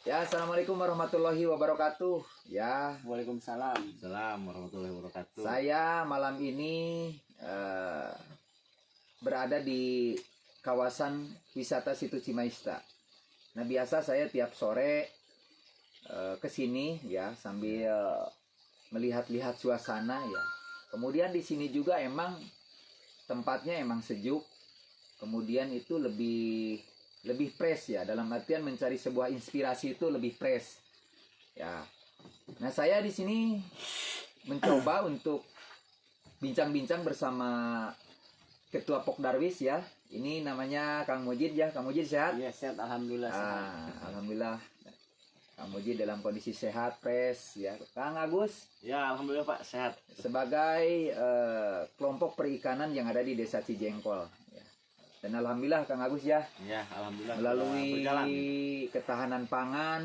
Ya, assalamualaikum warahmatullahi wabarakatuh. Ya, Waalaikumsalam. Assalamualaikum warahmatullahi wabarakatuh. saya malam ini berada di kawasan wisata Situ Cimaista. Nah, biasa saya tiap sore ke sini ya sambil melihat-lihat suasana ya. Kemudian di sini juga emang tempatnya emang sejuk. Kemudian itu lebih fresh ya, dalam artian mencari sebuah inspirasi itu lebih fresh ya. Nah, saya di sini mencoba untuk bincang-bincang bersama Ketua Pok Darwis ya. Ini namanya Kang Mujid ya. Kang Mujid sehat? Ya, sehat, alhamdulillah sehat. Alhamdulillah Kang Mujid dalam kondisi sehat, fresh ya. Kang Agus? Ya, alhamdulillah Pak, sehat. Sebagai kelompok perikanan yang ada di Desa Cijengkol ya. Dan alhamdulillah Kang Agus ya. Ya, alhamdulillah Melalui berjalan. ketahanan pangan,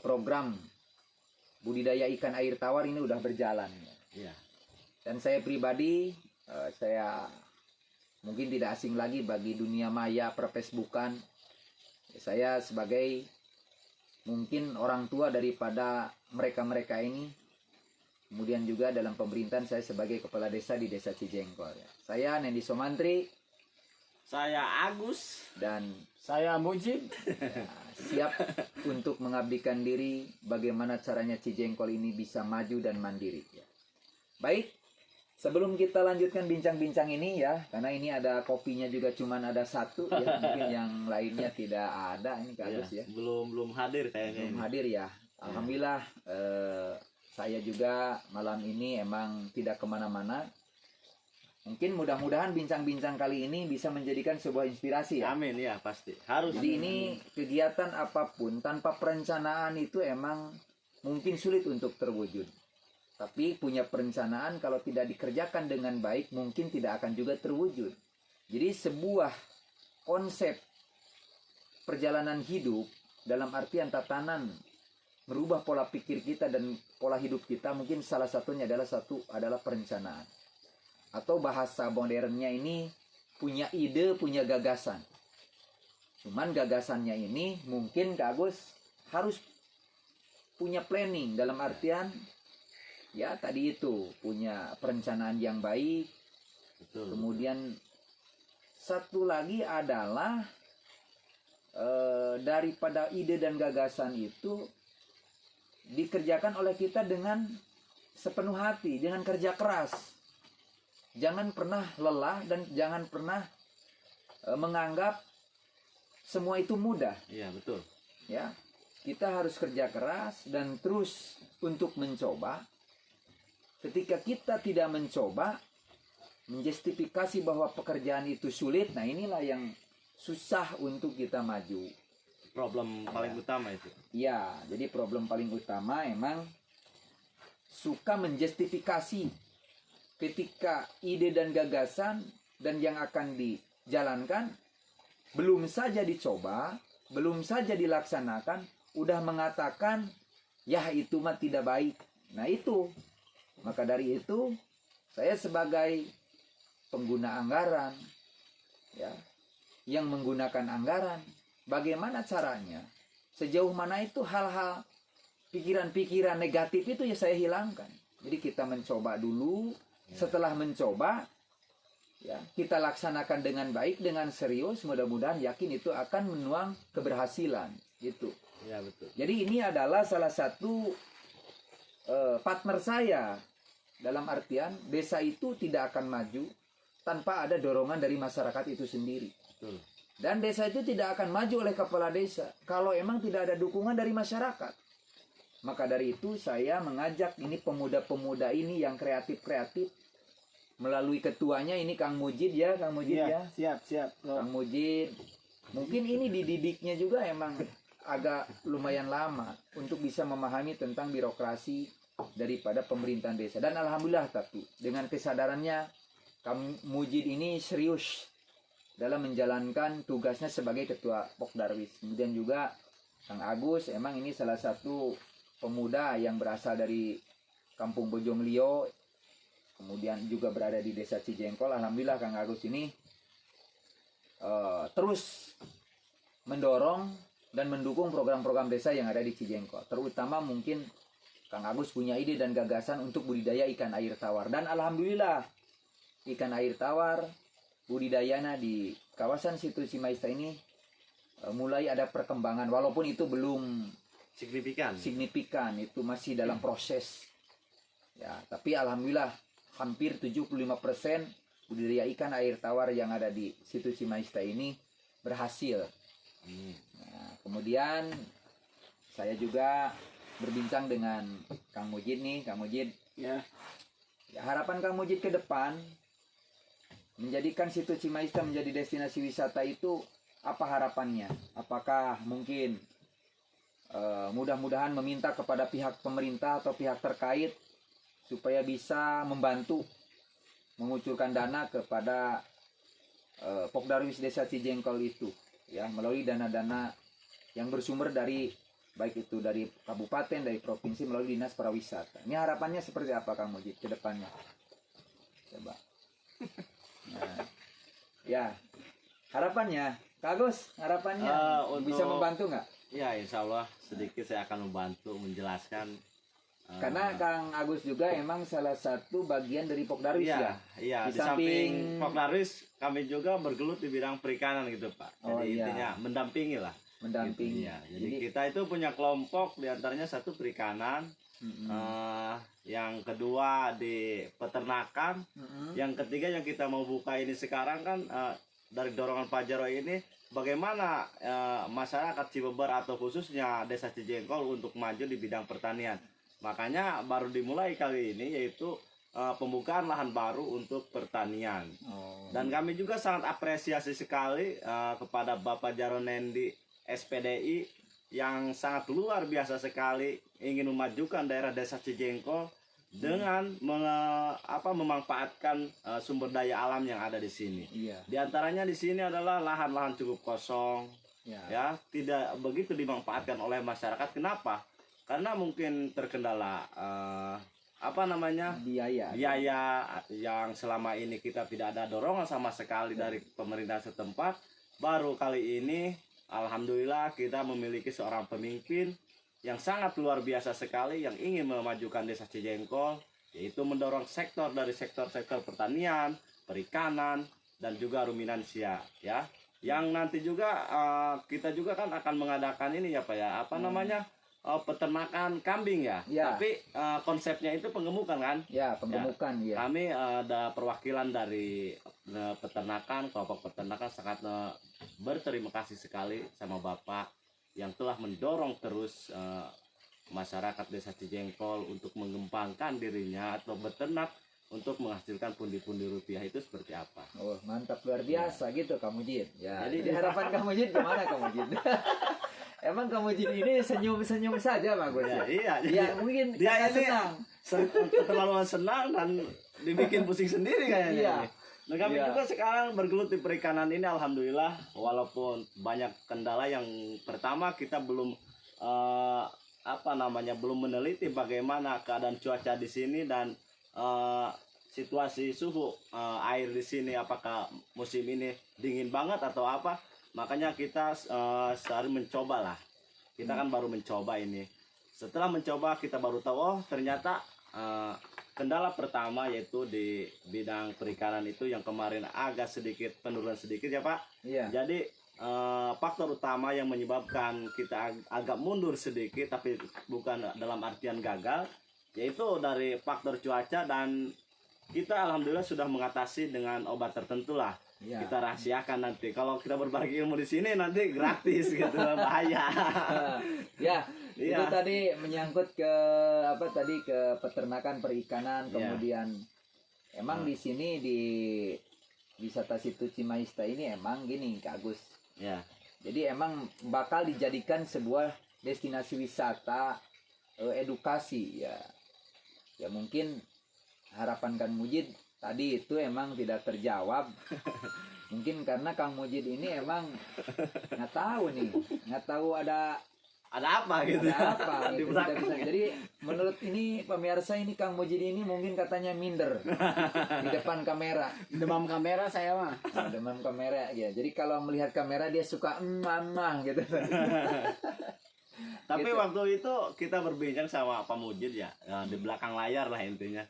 program budidaya ikan air tawar ini udah berjalan. Ya. Dan saya pribadi, saya mungkin tidak asing lagi bagi dunia maya perfacebookan. Saya sebagai mungkin orang tua daripada mereka-mereka ini. Kemudian juga dalam pemerintahan saya sebagai kepala desa di Desa Cijengkol. Saya Nendi Somantri. Saya Agus Dan Saya Mujib. ya, siap untuk mengabdikan diri bagaimana caranya Cijengkol ini bisa maju dan mandiri ya. Baik, sebelum kita lanjutkan bincang-bincang ini ya, karena ini ada kopinya juga cuman ada satu ya, mungkin yang lainnya tidak ada. Ini Agus ya, belum hadir kayaknya. belum hadir ya. Alhamdulillah saya juga malam ini emang tidak kemana-mana. Mungkin mudah-mudahan bincang-bincang kali ini bisa menjadikan sebuah inspirasi ya. Amin ya, pasti. Harus. Jadi ini kegiatan apapun tanpa perencanaan itu emang mungkin sulit untuk terwujud. Tapi punya perencanaan kalau tidak dikerjakan dengan baik mungkin tidak akan juga terwujud. Jadi sebuah konsep perjalanan hidup dalam artian tatanan merubah pola pikir kita dan pola hidup kita, mungkin salah satunya adalah perencanaan. Atau bahasa modernnya ini punya ide, punya gagasan. Cuman gagasannya ini mungkin Kak Agus harus punya planning dalam artian ya tadi itu punya perencanaan yang baik. Betul. Kemudian satu lagi adalah daripada ide dan gagasan itu dikerjakan oleh kita dengan sepenuh hati, dengan kerja keras. Jangan pernah lelah dan jangan pernah menganggap semua itu mudah. Iya, betul. Ya, kita harus kerja keras dan terus untuk mencoba. Ketika kita tidak mencoba, menjustifikasi bahwa pekerjaan itu sulit, nah inilah yang susah untuk kita maju. Problem paling utama itu. Ya, jadi problem paling utama emang suka menjustifikasi ketika ide dan gagasan dan yang akan dijalankan belum saja dicoba, belum saja dilaksanakan, udah mengatakan ya itu mah tidak baik. Nah itu, maka dari itu saya sebagai pengguna anggaran ya, yang menggunakan anggaran, bagaimana caranya, sejauh mana itu hal-hal pikiran-pikiran negatif itu ya saya hilangkan. Jadi kita mencoba dulu. Setelah mencoba ya, kita laksanakan dengan baik, dengan serius, mudah-mudahan yakin itu akan menuang keberhasilan gitu. Iya, betul. Jadi ini adalah salah satu partner saya, dalam artian desa itu tidak akan maju tanpa ada dorongan dari masyarakat itu sendiri. Betul. Dan desa itu tidak akan maju oleh kepala desa kalau emang tidak ada dukungan dari masyarakat. Maka dari itu saya mengajak ini pemuda-pemuda ini yang kreatif-kreatif melalui ketuanya ini Kang Mujid ya, Kang Mujid ya. Siap. Kang Mujid. Mungkin ini dididiknya juga emang agak lumayan lama untuk bisa memahami tentang birokrasi daripada pemerintahan desa. Dan alhamdulillah tapi dengan kesadarannya Kang Mujid ini serius dalam menjalankan tugasnya sebagai ketua Pok Darwis. Kemudian juga Kang Agus emang ini salah satu pemuda yang berasal dari Kampung Bojomlio, kemudian juga berada di Desa Cijengkol. Alhamdulillah Kang Agus ini terus mendorong dan mendukung program-program desa yang ada di Cijengkol. Terutama mungkin Kang Agus punya ide dan gagasan untuk budidaya ikan air tawar. Dan alhamdulillah ikan air tawar budidayanya di kawasan situ Cimaista ini mulai ada perkembangan, walaupun itu belum signifikan, itu masih dalam proses. Ya, tapi alhamdulillah hampir 75% budidaya ikan air tawar yang ada di situ Cimaista ini berhasil. Nah, kemudian saya juga berbincang dengan Kang Mujid nih, Kang Mujid. Ya. Ya, harapan Kang Mujid ke depan menjadikan situ Cimaista menjadi destinasi wisata itu apa harapannya? Apakah mungkin mudah-mudahan meminta kepada pihak pemerintah atau pihak terkait supaya bisa membantu mengucurkan dana kepada Pokdarwis Desa Cijengkol itu, ya, melalui dana-dana yang bersumber dari baik itu dari kabupaten, dari provinsi, melalui dinas pariwisata. Ini harapannya seperti apa Kang Mujid ke depannya? Coba. Nah, ya, harapannya, Kak Agus, harapannya bisa membantu nggak? Ya, insya Allah sedikit saya akan membantu menjelaskan. Karena Kang Agus juga emang salah satu bagian dari Pokdarwis ya. Iya, Di di samping Pokdarwis kami juga bergelut di bidang perikanan gitu Pak. Oh, Jadi iya. intinya mendampingi lah. Mendampingi. Gitu, ya. Jadi kita itu punya kelompok, diantaranya satu perikanan, yang kedua di peternakan, yang ketiga yang kita mau buka ini sekarang kan dari dorongan Pak Jarwo ini bagaimana masyarakat Cibeber atau khususnya Desa Cijengkol untuk maju di bidang pertanian. Makanya baru dimulai kali ini yaitu pembukaan lahan baru untuk pertanian. Dan kami juga sangat apresiasi sekali kepada Bapak Jarwo Nendi SPDI yang sangat luar biasa sekali ingin memajukan daerah Desa Cijengkol dengan memanfaatkan sumber daya alam yang ada di sini. Iya. Di antaranya di sini adalah lahan-lahan cukup kosong, ya, tidak begitu dimanfaatkan oleh masyarakat. Kenapa? Karena mungkin terkendala biaya yang selama ini kita tidak ada dorongan sama sekali dari pemerintah setempat. Baru kali ini alhamdulillah kita memiliki seorang pemimpin yang sangat luar biasa sekali yang ingin memajukan Desa Cijengkol, yaitu mendorong sektor pertanian, perikanan, dan juga ruminansia, ya. Yang nanti juga kita juga kan akan mengadakan ini ya Pak ya, peternakan kambing ya. Tapi konsepnya itu penggemukan kan? Ya, penggemukan ya. Kami ada perwakilan dari peternakan, kelompok peternakan sangat berterima kasih sekali sama Bapak yang telah mendorong terus masyarakat Desa Cijengkol untuk mengembangkan dirinya atau beternak untuk menghasilkan pundi-pundi rupiah. Itu seperti apa? Oh, mantap, luar biasa gitu Kang Mujid. Ya, Jadi harapan Kang Mujid gimana Kang Mujid? Emang Kang Mujid ini senyum-senyum saja Pak Gus ya? Iya, Ya, mungkin dia ini senang. Keterlaluan senang dan dibikin pusing sendiri kayaknya. Iya. Nah, kami juga sekarang bergelut di perikanan ini alhamdulillah, walaupun banyak kendala. Yang pertama kita belum belum meneliti bagaimana keadaan cuaca di sini dan situasi suhu air di sini, apakah musim ini dingin banget atau apa. Makanya kita sehari mencoba lah. Kita kan baru mencoba ini. Setelah mencoba kita baru tahu, oh ternyata kendala pertama yaitu di bidang perikanan itu yang kemarin agak sedikit penurunan sedikit ya Pak. Iya. Jadi faktor utama yang menyebabkan kita agak mundur sedikit, tapi bukan dalam artian gagal, yaitu dari faktor cuaca, dan kita alhamdulillah sudah mengatasi dengan obat tertentu lah. Ya. Kita rahasiakan nanti. Kalau kita berbagi ilmu di sini nanti gratis gitu, bahaya. Ya, itu Iya. tadi menyangkut ke ke peternakan, perikanan, kemudian emang di sini di wisata situ Cimaista ini emang gini Kak Agus. Ya. Jadi emang bakal dijadikan sebuah destinasi wisata edukasi ya. Ya mungkin harapan Kang Mujid tadi itu emang tidak terjawab. Mungkin karena Kang Mujid ini emang nggak tahu ada ada apa gitu. Ada apa Di gitu, tidak bisa. Jadi menurut ini pemirsa ini Kang Mujid ini mungkin katanya minder di depan kamera. Demam kamera saya mah. Nah, demam kamera ya. Jadi kalau melihat kamera dia suka mama gitu. Tapi Gitu. waktu itu kita berbincang sama Pak Mujid ya, di belakang layar lah intinya.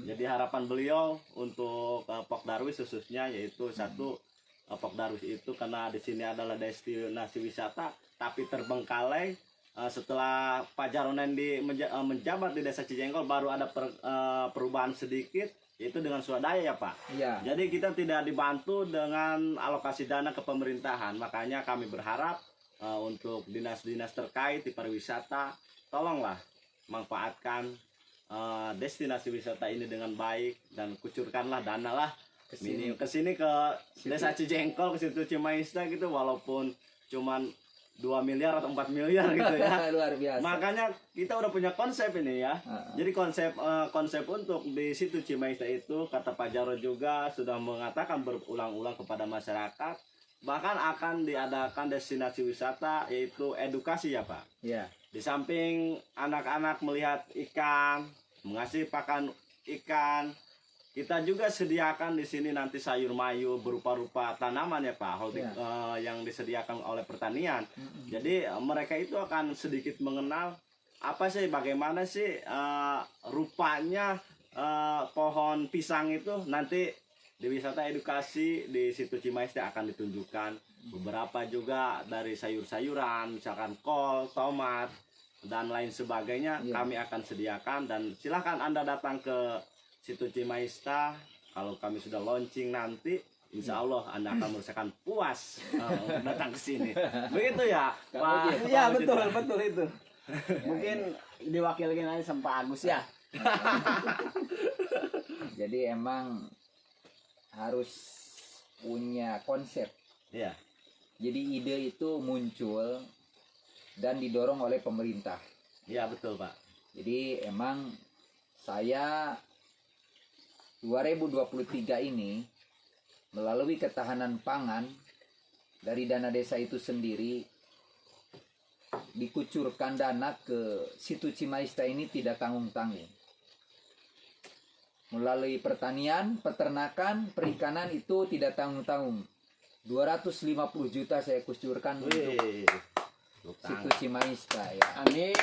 Jadi harapan beliau untuk Pok Darwis khususnya yaitu satu, Pok Darwis itu karena di sini adalah destinasi wisata tapi terbengkalai. Setelah Pak Jaronen menjabat di Desa Cijengkol baru ada perubahan sedikit yaitu dengan swadaya ya Pak. Iya. Jadi kita tidak dibantu dengan alokasi dana ke pemerintahan. Makanya kami berharap untuk dinas-dinas terkait di pariwisata, tolonglah manfaatkan destinasi wisata ini dengan baik dan kucurkanlah dana lah Kesini. ke sini ke Desa Cijengkol, ke situ Cimaista gitu, walaupun cuman 2 miliar atau 4 miliar gitu ya. Luar biasa. Makanya kita udah punya konsep ini ya. Ah. Jadi konsep untuk di situ Cimaista itu kata Pak Jarod juga sudah mengatakan berulang-ulang kepada masyarakat, bahkan akan diadakan destinasi wisata yaitu edukasi ya Pak. Ya. Di samping anak-anak melihat ikan, mengasih pakan ikan, kita juga sediakan di sini nanti sayur mayur berupa-rupa tanaman ya Pak, yang disediakan oleh pertanian. Jadi mereka itu akan sedikit mengenal apa sih, bagaimana sih rupanya pohon pisang itu. Nanti di wisata edukasi di situ Cimaista akan ditunjukkan beberapa juga dari sayur-sayuran, misalkan kol, tomat, dan lain sebagainya. Iya. Kami akan sediakan dan silahkan Anda datang ke situ Cimaista. Kalau kami sudah launching nanti, insya Allah Anda akan merasakan puas untuk datang ke sini. Begitu ya, Kang Pak? Mujid. Iya Pak Mujid, betul ya? betul itu. Mungkin diwakilkan aja sama Pak Agus ya. Jadi emang harus punya konsep. Iya. Jadi ide itu muncul dan didorong oleh pemerintah. Iya betul Pak. Jadi emang saya 2023 ini melalui ketahanan pangan dari dana desa itu sendiri dikucurkan dana ke situ Cimaista ini tidak tanggung-tanggung. Melalui pertanian, peternakan, perikanan itu tidak tanggung-tanggung. 250 juta saya kucurkan untuk Wih. situ Cimaista ya. Amin.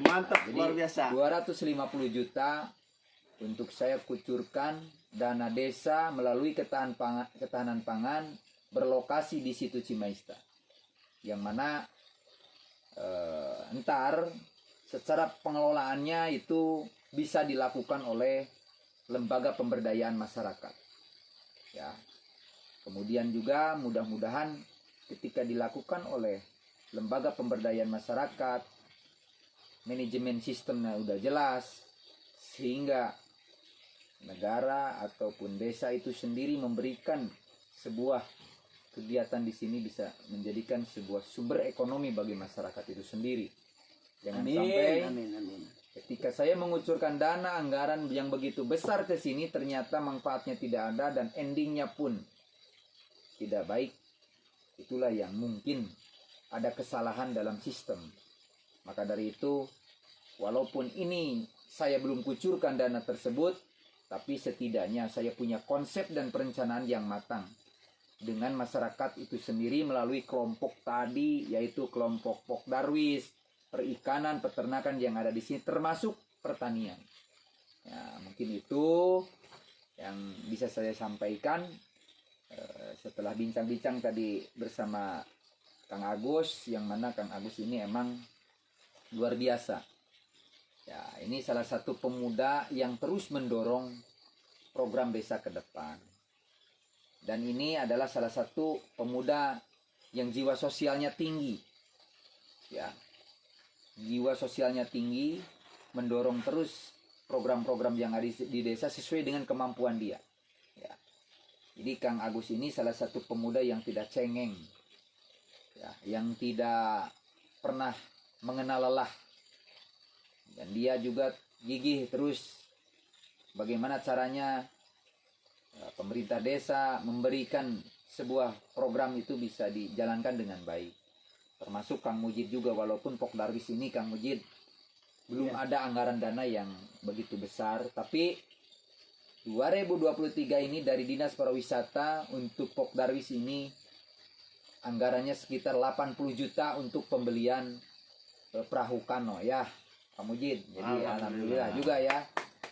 Mantap, Jadi luar biasa. 250 juta untuk saya kucurkan dana desa melalui ketahanan pangan berlokasi di situ Cimaista. Yang mana entar secara pengelolaannya itu bisa dilakukan oleh lembaga pemberdayaan masyarakat. Ya. Kemudian juga mudah-mudahan ketika dilakukan oleh lembaga pemberdayaan masyarakat, manajemen sistemnya udah jelas, sehingga negara ataupun desa itu sendiri memberikan sebuah kegiatan di sini bisa menjadikan sebuah sumber ekonomi bagi masyarakat itu sendiri. Jangan sampai Amin. ketika saya mengucurkan dana anggaran yang begitu besar ke sini ternyata manfaatnya tidak ada dan endingnya pun tidak baik. Itulah yang mungkin ada kesalahan dalam sistem. Maka dari itu, walaupun ini saya belum kucurkan dana tersebut, tapi setidaknya saya punya konsep dan perencanaan yang matang dengan masyarakat itu sendiri melalui kelompok tadi, yaitu kelompok Pok Darwis, perikanan, peternakan yang ada di sini, termasuk pertanian. Ya, mungkin itu yang bisa saya sampaikan setelah bincang-bincang tadi bersama Kang Agus, yang mana Kang Agus ini emang luar biasa. Ya, ini salah satu pemuda yang terus mendorong program desa ke depan. Dan ini adalah salah satu pemuda yang jiwa sosialnya tinggi. Ya. Jiwa sosialnya tinggi, mendorong terus program-program yang ada di desa sesuai dengan kemampuan dia. Ya. Jadi Kang Agus ini salah satu pemuda yang tidak cengeng. Ya, yang tidak pernah mengenal lelah. Dan dia juga gigih terus bagaimana caranya pemerintah desa memberikan sebuah program itu bisa dijalankan dengan baik. termasuk Kang Mujid juga, walaupun Pok Darwis ini Kang Mujid belum ada anggaran dana yang begitu besar, tapi 2023 ini dari Dinas Pariwisata untuk Pok Darwis ini anggarannya sekitar 80 juta untuk pembelian perahu kano ya Pak Mujid. Jadi alhamdulillah juga ya.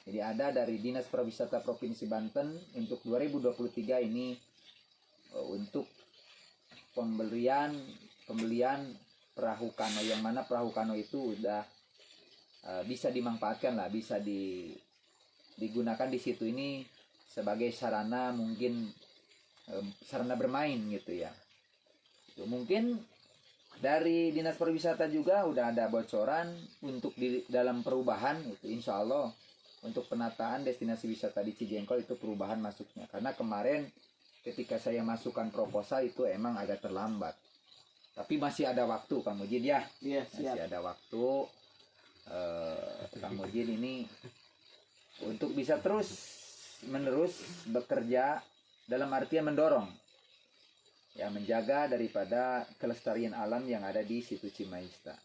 Jadi ada dari Dinas Pariwisata Provinsi Banten untuk 2023 ini untuk pembelian perahu kano, yang mana perahu kano itu udah bisa dimanfaatkan lah, bisa digunakan di situ ini sebagai sarana, mungkin sarana bermain gitu ya. Itu mungkin dari Dinas Pariwisata juga udah ada bocoran untuk di dalam perubahan itu, insya Allah untuk penataan destinasi wisata di Cijengkol itu perubahan masuknya, karena kemarin ketika saya masukkan proposal itu emang agak terlambat, tapi masih ada waktu Kang Mujid ya. Iya, siap. Masih ada waktu Kang Mujid ini untuk bisa terus menerus bekerja, dalam artian mendorong ya, menjaga daripada kelestarian alam yang ada di situ Cimaista.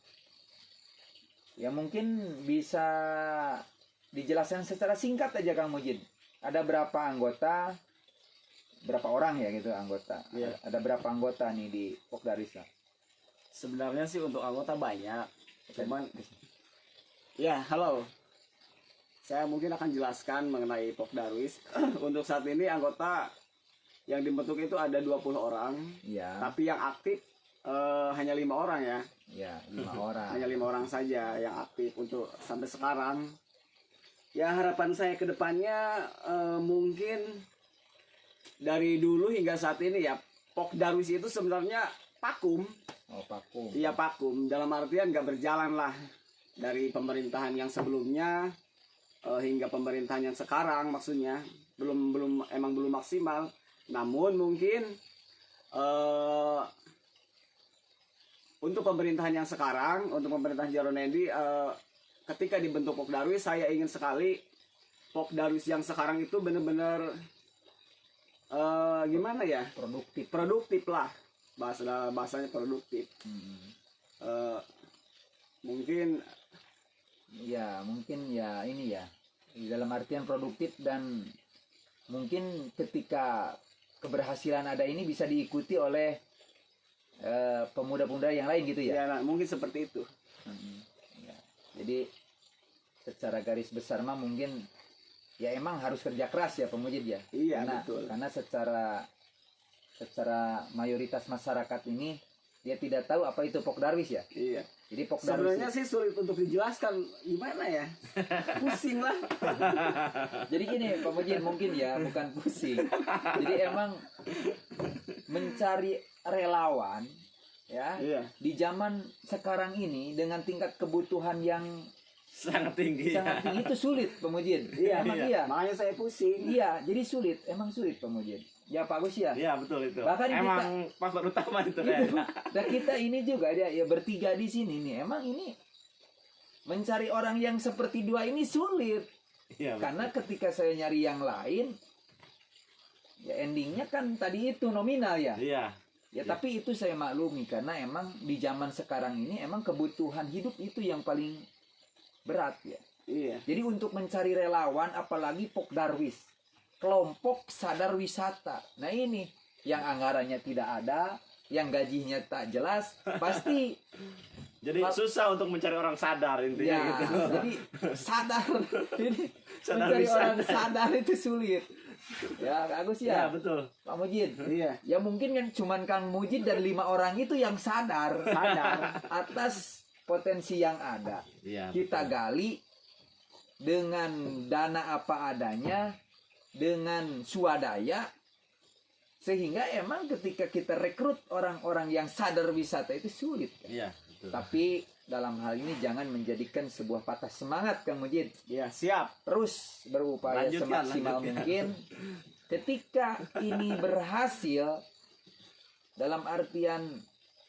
Ya mungkin bisa dijelaskan secara singkat aja Kang Mujid, ada berapa anggota, berapa orang ya gitu anggota? Iya. Ada berapa anggota nih di Pok Darwis? Sebenarnya sih untuk anggota banyak, cuman ya halo, saya mungkin akan jelaskan mengenai Pok Darwis. Untuk saat ini anggota yang dibentuk itu ada 20 orang, Ya. tapi yang aktif hanya 5 orang ya. Ya, 5 orang. Hanya 5 orang saja yang aktif untuk sampai sekarang. Ya harapan saya ke depannya mungkin dari dulu hingga saat ini ya, Pok Darwis itu sebenarnya vakum. Oh, vakum. Iya vakum, dalam artian nggak berjalan lah dari pemerintahan yang sebelumnya hingga pemerintahan yang sekarang, maksudnya belum maksimal. Namun mungkin untuk pemerintahan yang sekarang, untuk pemerintahan Jarod Nendi, ketika dibentuk Pok Darwis, saya ingin sekali Pok Darwis yang sekarang itu benar-benar gimana ya, produktif lah, bahasanya produktif. Mungkin ya ini ya, dalam artian produktif, dan mungkin ketika keberhasilan ada ini bisa diikuti oleh pemuda-pemuda yang lain gitu ya. ya nah, mungkin seperti itu. Ya. Jadi secara garis besar mah mungkin ya emang harus kerja keras ya Pemujid ya. Iya, karena, betul. Karena secara mayoritas masyarakat ini dia tidak tahu apa itu Pok Darwis ya. Iya. Jadi Pok Sebenarnya Darwis sih sulit untuk dijelaskan, gimana ya, pusing lah. Jadi gini Pak Mujid, mungkin ya bukan pusing. Jadi emang mencari relawan ya, Iya. di zaman sekarang ini dengan tingkat kebutuhan yang sangat tinggi itu sulit Pak Mujid. Iya, Emang iya. iya. Makanya saya pusing. Iya, jadi sulit, emang sulit Pak Mujid. Ya Pak Gus ya. iya betul itu, Bahkan emang faktor utama itu Gitu. ya. Dan kita ini juga ya bertiga di sini nih, emang ini mencari orang yang seperti dua ini sulit. Iya, betul. Karena ketika saya nyari yang lain, ya endingnya kan tadi itu nominal ya. Iya. Ya tapi itu saya maklumi, karena emang di zaman sekarang ini emang kebutuhan hidup itu yang paling berat ya. Iya. Jadi untuk mencari relawan, apalagi Pok Darwis, kelompok sadar wisata. Nah ini yang anggarannya tidak ada, yang gajinya tak jelas, pasti Jadi susah untuk mencari orang sadar intinya ya. gitu. Jadi sadar, ini Sadar mencari wisata. orang sadar itu sulit. Ya Kak Agus Iya ya, betul. Pak Mujid. Iya. Ya mungkin kan cuman Kang Mujid dan 5 orang itu yang sadar atas potensi yang ada. Iya. Kita gali dengan dana apa adanya, dengan swadaya, sehingga emang ketika kita rekrut orang-orang yang sadar wisata itu sulit. Iya betul. Tapi dalam hal ini jangan menjadikan sebuah patah semangat Kang Mujid. Iya, siap. Terus berupaya Lanjutkan, semaksimal lanjutkan. mungkin. Ketika ini berhasil, dalam artian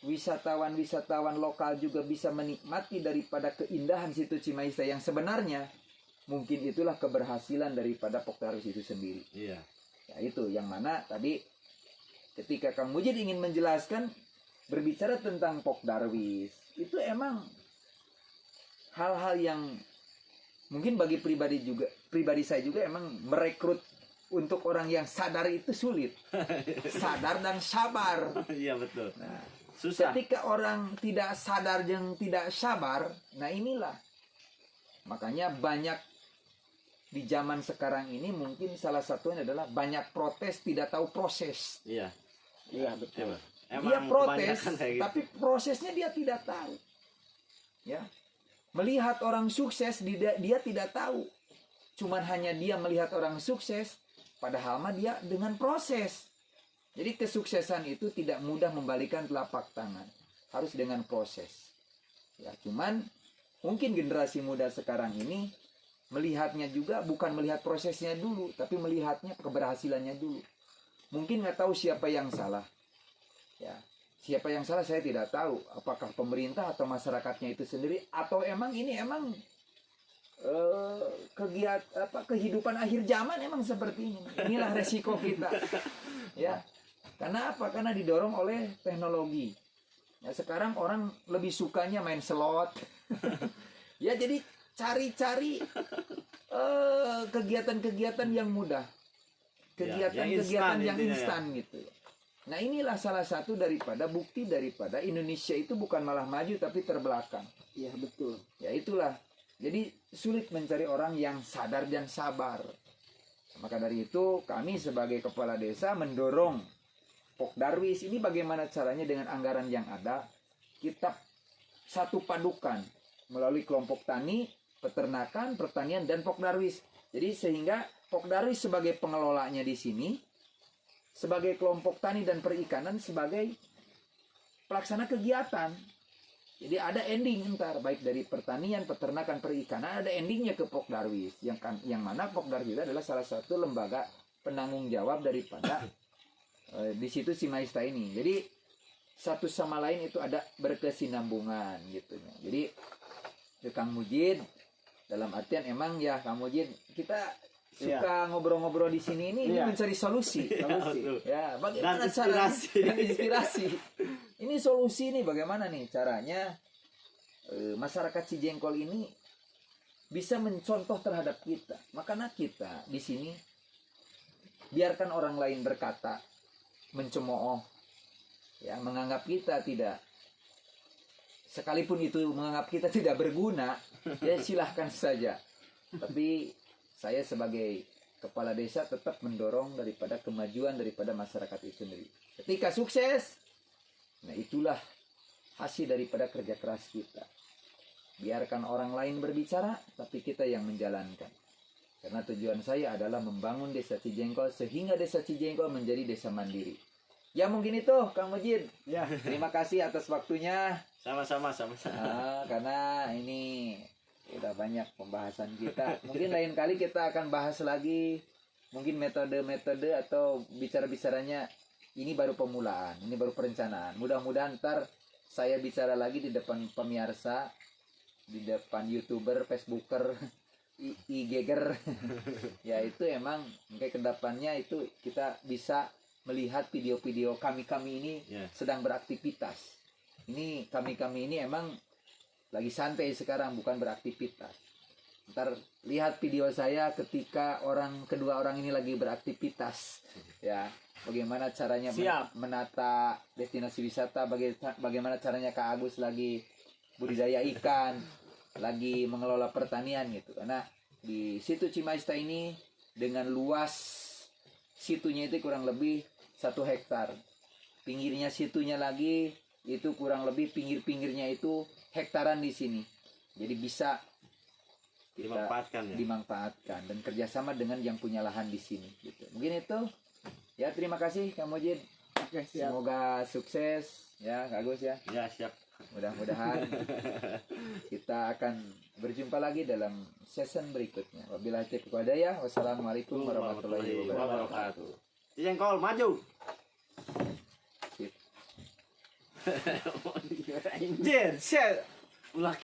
wisatawan-wisatawan lokal juga bisa menikmati daripada keindahan situ Cimaista yang sebenarnya, mungkin itulah keberhasilan daripada Pok Darwis itu sendiri. Iya. Ya itu yang mana tadi ketika Kang Mujid ingin menjelaskan, berbicara tentang Pok Darwis itu emang hal-hal yang mungkin bagi pribadi saya juga emang merekrut untuk orang yang sadar itu sulit. Sadar dan sabar. Iya betul. Nah, Susah. ketika orang tidak sadar dan tidak sabar, nah inilah. Makanya banyak di zaman sekarang ini mungkin salah satunya adalah banyak protes tidak tahu proses. Iya. Iya betul. Dia protes, kebanyakan kayak gitu. tapi prosesnya dia tidak tahu. Ya, melihat orang sukses dia tidak tahu. Cuman hanya dia melihat orang sukses, padahal mah dia dengan proses. Jadi kesuksesan itu tidak mudah membalikan telapak tangan, harus dengan proses. Ya, cuman mungkin generasi muda sekarang ini melihatnya juga bukan melihat prosesnya dulu, tapi melihatnya keberhasilannya dulu. Mungkin nggak tahu siapa yang salah. Ya, siapa yang salah saya tidak tahu. Apakah pemerintah atau masyarakatnya itu sendiri, atau emang ini emang kehidupan akhir zaman emang seperti ini. Inilah resiko kita. Ya, karena apa? Karena didorong oleh teknologi. Ya, sekarang orang lebih sukanya main slot. Ya, jadi cari-cari kegiatan-kegiatan yang mudah, kegiatan-kegiatan yang instan gitu. Nah, inilah salah satu daripada bukti daripada Indonesia itu bukan malah maju tapi terbelakang. Iya betul. Ya, itulah. Jadi sulit mencari orang yang sadar dan sabar. Maka dari itu kami sebagai kepala desa mendorong Pok Darwis ini bagaimana caranya dengan anggaran yang ada kita satu padukan melalui kelompok tani, peternakan, pertanian dan Pok Darwis. Jadi sehingga Pok Darwis sebagai pengelolanya di sini, sebagai kelompok tani dan perikanan sebagai pelaksana kegiatan. Jadi ada ending ntar baik dari pertanian, peternakan, perikanan ada endingnya ke Pok Darwis yang mana Pok Darwis adalah salah satu lembaga penanggung jawab daripada di situ Cimaista ini. Jadi satu sama lain itu ada berkesinambungan gitu. Jadi ke Kang Mujid dalam artian emang ya Kang Mujid kita suka ngobrol-ngobrol di sini ini mencari solusi. Ya, bagaimana cara dan inspirasi. Ini solusi nih bagaimana nih caranya masyarakat Cijengkol ini bisa mencontoh terhadap kita. Makanya kita di sini biarkan orang lain berkata, mencemooh, ya, menganggap kita tidak, sekalipun itu menganggap kita tidak berguna, ya silahkan saja. Tapi saya sebagai kepala desa tetap mendorong daripada kemajuan daripada masyarakat itu sendiri. Ketika sukses, nah itulah hasil daripada kerja keras kita. Biarkan orang lain berbicara, tapi kita yang menjalankan. Karena tujuan saya adalah membangun desa Cijengkol sehingga desa Cijengkol menjadi desa mandiri. Ya mungkin itu Kang Mujid. Ya. Terima kasih atas waktunya. Sama-sama. Karena ini udah banyak pembahasan kita. Mungkin lain kali kita akan bahas lagi mungkin metode-metode atau bicara-bicaranya. Ini baru pemulaan, ini baru perencanaan. Mudah-mudahan ntar saya bicara lagi di depan pemirsa, di depan YouTuber, Facebooker, IGger. Ya itu emang kayak kedepannya itu kita bisa melihat video-video kami-kami ini sedang beraktivitas. Ini kami-kami ini emang lagi santai sekarang, bukan beraktivitas. Ntar lihat video saya ketika kedua orang ini lagi beraktivitas. Ya, bagaimana caranya menata destinasi wisata, bagaimana caranya Kak Agus lagi budidaya ikan, lagi mengelola pertanian gitu. Karena di situ Cimaista ini dengan luas situnya itu kurang lebih 1 hektar. Pinggirnya situnya lagi itu kurang lebih pinggir-pinggirnya itu hektaran di sini. Jadi bisa kita dimanfaatkan dan kerjasama dengan yang punya lahan di sini gitu. Mungkin itu ya, terima kasih Kang Mujid. Oke, siap. Semoga sukses ya Kak Agus ya. Ya, siap. Mudah-mudahan kita akan berjumpa lagi dalam season berikutnya. Wabillahi taufiq wal hidayah. Wassalamualaikum warahmatullahi wabarakatuh. Cijengkol maju. Sip. Anjir, ulah